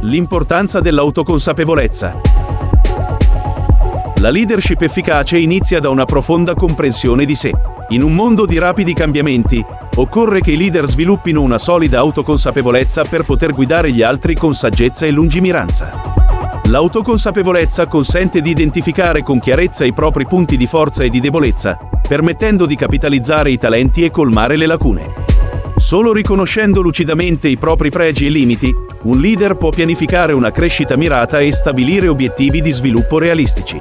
L'importanza dell'autoconsapevolezza. La leadership efficace inizia da una profonda comprensione di sé. In un mondo di rapidi cambiamenti, occorre che i leader sviluppino una solida autoconsapevolezza per poter guidare gli altri con saggezza e lungimiranza. L'autoconsapevolezza consente di identificare con chiarezza i propri punti di forza e di debolezza, permettendo di capitalizzare i talenti e colmare le lacune. Solo riconoscendo lucidamente i propri pregi e limiti, un leader può pianificare una crescita mirata e stabilire obiettivi di sviluppo realistici.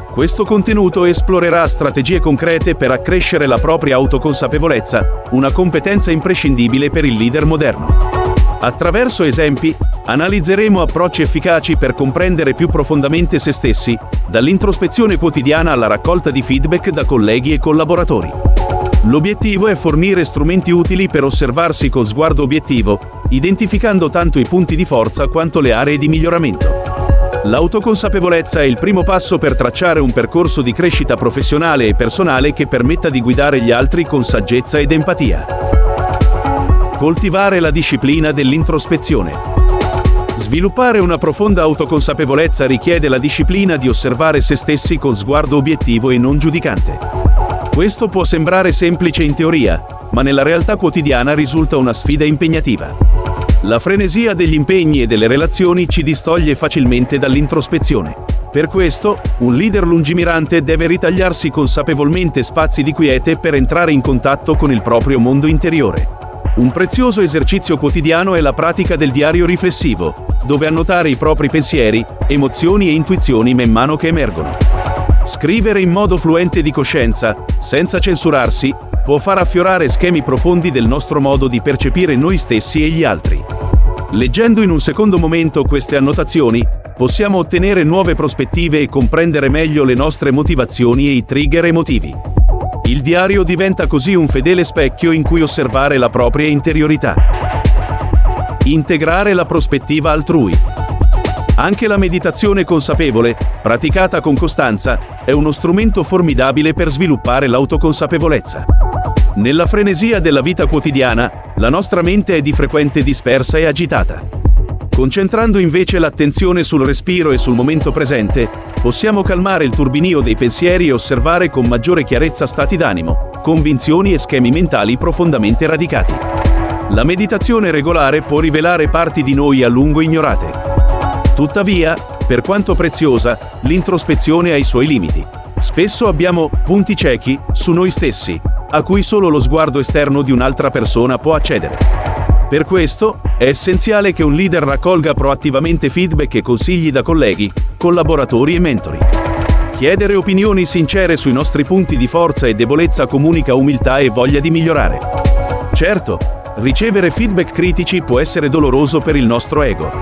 Questo contenuto esplorerà strategie concrete per accrescere la propria autoconsapevolezza, una competenza imprescindibile per il leader moderno. Attraverso esempi, analizzeremo approcci efficaci per comprendere più profondamente se stessi, dall'introspezione quotidiana alla raccolta di feedback da colleghi e collaboratori. L'obiettivo è fornire strumenti utili per osservarsi con sguardo obiettivo, identificando tanto i punti di forza quanto le aree di miglioramento. L'autoconsapevolezza è il primo passo per tracciare un percorso di crescita professionale e personale che permetta di guidare gli altri con saggezza ed empatia. Coltivare la disciplina dell'introspezione. Sviluppare una profonda autoconsapevolezza richiede la disciplina di osservare se stessi con sguardo obiettivo e non giudicante. Questo può sembrare semplice in teoria, ma nella realtà quotidiana risulta una sfida impegnativa. La frenesia degli impegni e delle relazioni ci distoglie facilmente dall'introspezione. Per questo, un leader lungimirante deve ritagliarsi consapevolmente spazi di quiete per entrare in contatto con il proprio mondo interiore. Un prezioso esercizio quotidiano è la pratica del diario riflessivo, dove annotare i propri pensieri, emozioni e intuizioni man mano che emergono. Scrivere in modo fluente di coscienza, senza censurarsi, può far affiorare schemi profondi del nostro modo di percepire noi stessi e gli altri. Leggendo in un secondo momento queste annotazioni, possiamo ottenere nuove prospettive e comprendere meglio le nostre motivazioni e i trigger emotivi. Il diario diventa così un fedele specchio in cui osservare la propria interiorità. Integrare la prospettiva altrui. Anche la meditazione consapevole, praticata con costanza, è uno strumento formidabile per sviluppare l'autoconsapevolezza. Nella frenesia della vita quotidiana, la nostra mente è di frequente dispersa e agitata. Concentrando invece l'attenzione sul respiro e sul momento presente, possiamo calmare il turbinio dei pensieri e osservare con maggiore chiarezza stati d'animo, convinzioni e schemi mentali profondamente radicati. La meditazione regolare può rivelare parti di noi a lungo ignorate. Tuttavia, per quanto preziosa, l'introspezione ha i suoi limiti. Spesso abbiamo punti ciechi su noi stessi, a cui solo lo sguardo esterno di un'altra persona può accedere. Per questo, è essenziale che un leader raccolga proattivamente feedback e consigli da colleghi, collaboratori e mentori. Chiedere opinioni sincere sui nostri punti di forza e debolezza comunica umiltà e voglia di migliorare. Certo, ricevere feedback critici può essere doloroso per il nostro ego.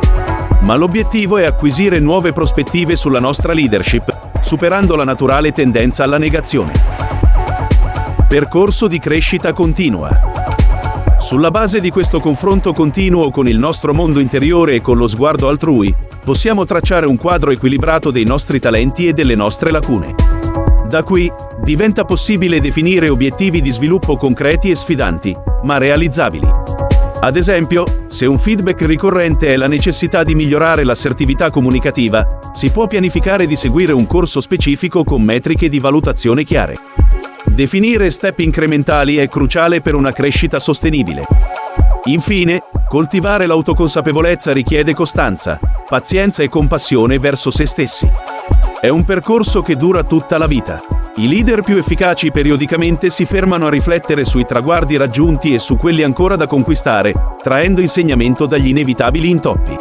Ma l'obiettivo è acquisire nuove prospettive sulla nostra leadership, superando la naturale tendenza alla negazione. Percorso di crescita continua. Sulla base di questo confronto continuo con il nostro mondo interiore e con lo sguardo altrui, possiamo tracciare un quadro equilibrato dei nostri talenti e delle nostre lacune. Da qui, diventa possibile definire obiettivi di sviluppo concreti e sfidanti, ma realizzabili. Ad esempio, se un feedback ricorrente è la necessità di migliorare l'assertività comunicativa, si può pianificare di seguire un corso specifico con metriche di valutazione chiare. Definire step incrementali è cruciale per una crescita sostenibile. Infine, coltivare l'autoconsapevolezza richiede costanza, pazienza e compassione verso se stessi. È un percorso che dura tutta la vita. I leader più efficaci periodicamente si fermano a riflettere sui traguardi raggiunti e su quelli ancora da conquistare, traendo insegnamento dagli inevitabili intoppi.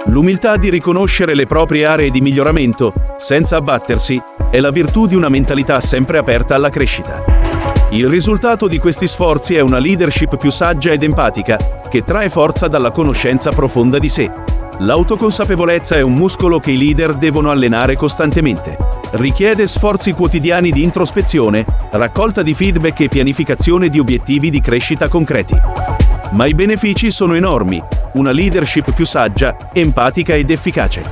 L'umiltà di riconoscere le proprie aree di miglioramento, senza abbattersi, è la virtù di una mentalità sempre aperta alla crescita. Il risultato di questi sforzi è una leadership più saggia ed empatica, che trae forza dalla conoscenza profonda di sé. L'autoconsapevolezza è un muscolo che i leader devono allenare costantemente. Richiede sforzi quotidiani di introspezione, raccolta di feedback e pianificazione di obiettivi di crescita concreti. Ma i benefici sono enormi: una leadership più saggia, empatica ed efficace.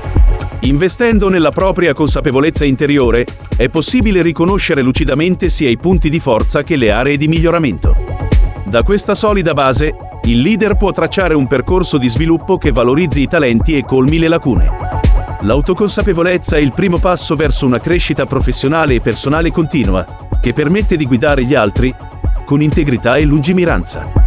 Investendo nella propria consapevolezza interiore, è possibile riconoscere lucidamente sia i punti di forza che le aree di miglioramento. Da questa solida base, Il leader può tracciare un percorso di sviluppo che valorizzi i talenti e colmi le lacune. L'autoconsapevolezza è il primo passo verso una crescita professionale e personale continua, che permette di guidare gli altri con integrità e lungimiranza.